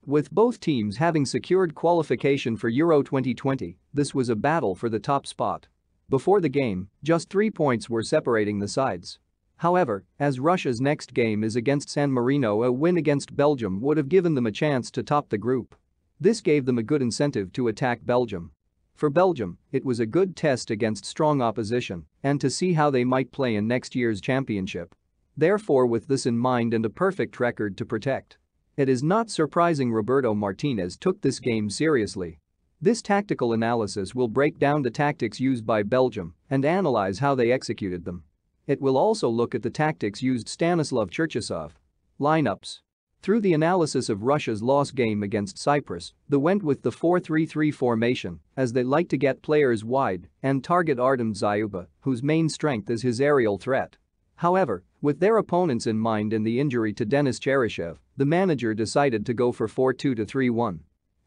With both teams having secured qualification for Euro 2020, this was a battle for the top spot. Before the game, just 3 points were separating the sides. However, as Russia's next game is against San Marino, a win against Belgium would have given them a chance to top the group. This gave them a good incentive to attack Belgium. For Belgium, it was a good test against strong opposition and to see how they might play in next year's championship. Therefore, with this in mind and a perfect record to protect, it is not surprising Roberto Martinez took this game seriously. This tactical analysis will break down the tactics used by Belgium and analyze how they executed them. It will also look at the tactics used Stanislav Cherchesov. Lineups. Through the analysis of Russia's loss game against Cyprus, they went with the 4-3-3 formation as they like to get players wide and target Artem Dzyuba, whose main strength is his aerial threat. However, with their opponents in mind and the injury to Denis Cheryshev, the manager decided to go for 4-2-3-1,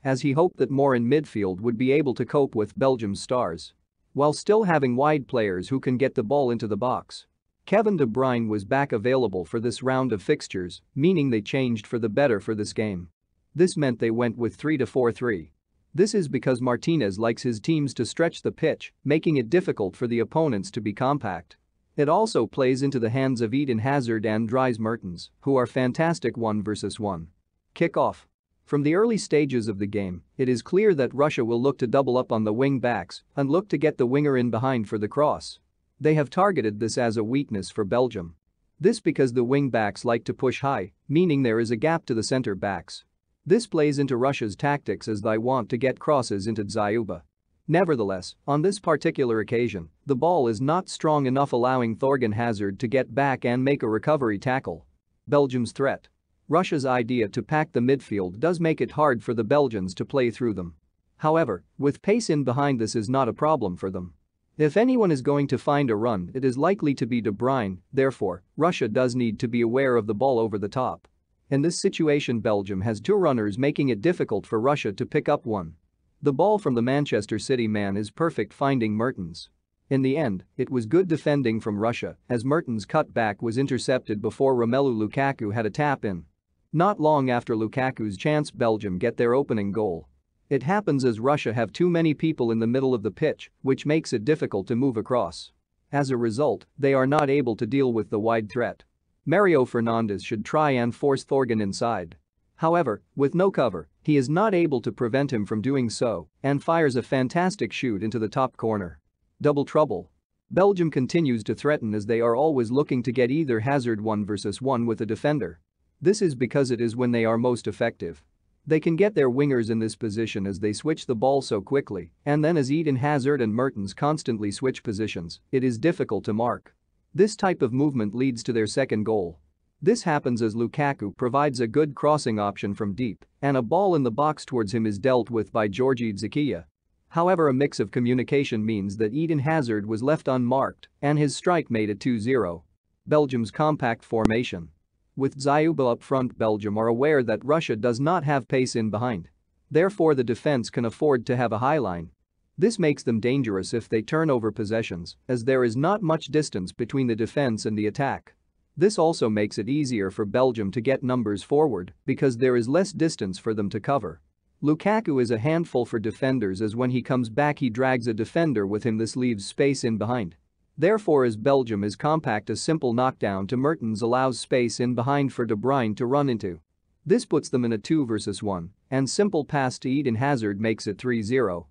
as he hoped that more in midfield would be able to cope with Belgium's stars while still having wide players who can get the ball into the box. Kevin De Bruyne was back available for this round of fixtures, meaning they changed for the better for this game. This meant they went with 3-4-3. This is because Martinez likes his teams to stretch the pitch, making it difficult for the opponents to be compact. It also plays into the hands of Eden Hazard and Dries Mertens, who are fantastic 1-versus-1. Kick-off. From the early stages of the game, it is clear that Russia will look to double up on the wing-backs and look to get the winger in behind for the cross. They have targeted this as a weakness for Belgium. This because the wing-backs like to push high, meaning there is a gap to the center-backs. This plays into Russia's tactics as they want to get crosses into Dzyuba. Nevertheless, on this particular occasion, the ball is not strong enough, allowing Thorgan Hazard to get back and make a recovery tackle. Belgium's threat. Russia's idea to pack the midfield does make it hard for the Belgians to play through them. However, with pace in behind, this is not a problem for them. If anyone is going to find a run, it is likely to be De Bruyne. Therefore, Russia does need to be aware of the ball over the top. In this situation, Belgium has two runners, making it difficult for Russia to pick up one. The ball from the Manchester City man is perfect, finding Mertens. In the end, it was good defending from Russia as Mertens' cutback was intercepted before Romelu Lukaku had a tap-in. Not long after Lukaku's chance, Belgium get their opening goal. It happens as Russia have too many people in the middle of the pitch, which makes it difficult to move across. As a result, they are not able to deal with the wide threat. Mario Fernandes should try and force Thorgan inside. However, with no cover, he is not able to prevent him from doing so and fires a fantastic shoot into the top corner. Double trouble. Belgium continues to threaten as they are always looking to get either Hazard 1-versus-1 with a defender. This is because it is when they are most effective. They can get their wingers in this position as they switch the ball so quickly, and then as Eden Hazard and Mertens constantly switch positions, it is difficult to mark. This type of movement leads to their second goal. This happens as Lukaku provides a good crossing option from deep, and a ball in the box towards him is dealt with by Georgi Zakia. However, a mix of communication means that Eden Hazard was left unmarked, and his strike made it 2-0. Belgium's compact formation. With Dzyuba up front, Belgium are aware that Russia does not have pace in behind. Therefore, the defense can afford to have a high line. This makes them dangerous if they turn over possessions, as there is not much distance between the defense and the attack. This also makes it easier for Belgium to get numbers forward because there is less distance for them to cover. Lukaku is a handful for defenders as when he comes back he drags a defender with him. This leaves space in behind. Therefore, as Belgium is compact, a simple knockdown to Mertens allows space in behind for De Bruyne to run into. This puts them in a 2-versus-1, and simple pass to Eden Hazard makes it 3-0.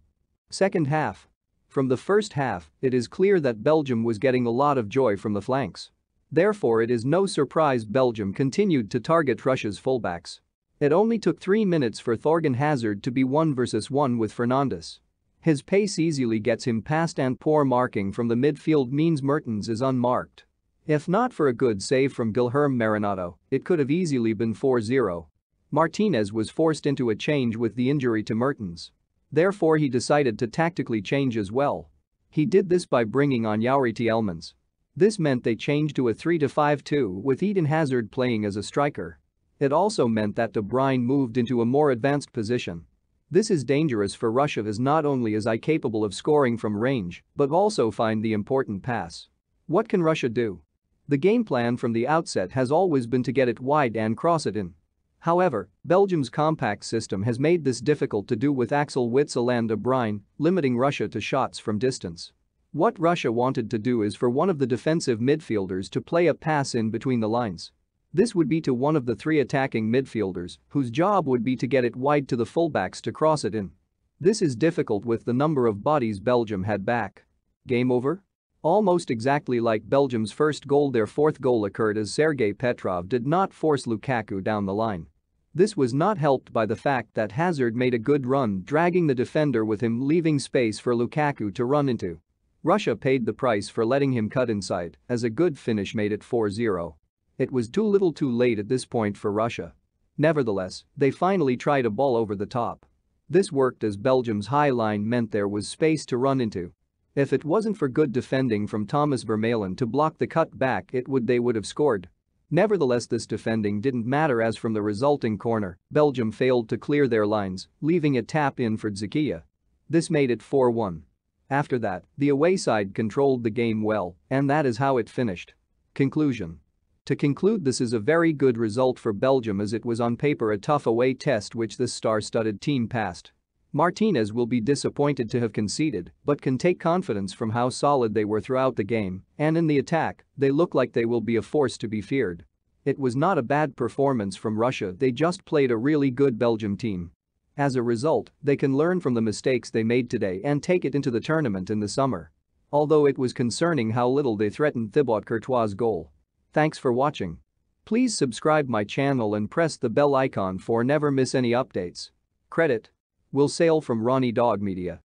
Second half. From the first half, it is clear that Belgium was getting a lot of joy from the flanks. Therefore, it is no surprise Belgium continued to target Russia's fullbacks. It only took 3 minutes for Thorgan Hazard to be 1-versus-1 with Fernandes. His pace easily gets him past, and poor marking from the midfield means Mertens is unmarked. If not for a good save from Guilherme Marinato, it could have easily been 4-0. Martinez was forced into a change with the injury to Mertens. Therefore, he decided to tactically change as well. He did this by bringing on Youri Tielemans. This meant they changed to a 3-5-2 with Eden Hazard playing as a striker. It also meant that De Bruyne moved into a more advanced position. This is dangerous for Russia as not only is he capable of scoring from range but also find the important pass. What can Russia do? The game plan from the outset has always been to get it wide and cross it in. However, Belgium's compact system has made this difficult to do with Axel Witsel and De Bruyne, limiting Russia to shots from distance. What Russia wanted to do is for one of the defensive midfielders to play a pass in between the lines. This would be to one of the three attacking midfielders, whose job would be to get it wide to the fullbacks to cross it in. This is difficult with the number of bodies Belgium had back. Game over? Almost exactly like Belgium's first goal, their fourth goal occurred as Sergei Petrov did not force Lukaku down the line. This was not helped by the fact that Hazard made a good run, dragging the defender with him, leaving space for Lukaku to run into. Russia paid the price for letting him cut inside, as a good finish made it 4-0. It was too little too late at this point for Russia. Nevertheless, they finally tried a ball over the top. This worked as Belgium's high line meant there was space to run into. If it wasn't for good defending from Thomas Vermaelen to block the cut back, they would have scored. Nevertheless, this defending didn't matter, as from the resulting corner, Belgium failed to clear their lines, leaving a tap in for Zakia. This made it 4-1. After that, the away side controlled the game well, and that is how it finished. Conclusion. To conclude, this is a very good result for Belgium, as it was on paper a tough away test which this star-studded team passed. Martinez will be disappointed to have conceded, but can take confidence from how solid they were throughout the game, and in the attack, they look like they will be a force to be feared. It was not a bad performance from Russia, they just played a really good Belgium team. As a result, they can learn from the mistakes they made today and take it into the tournament in the summer. Although it was concerning how little they threatened Thibaut Courtois' goal. Thanks for watching. Please subscribe my channel and press the bell icon for never miss any updates. Credit will sail from Ronnie Dog Media.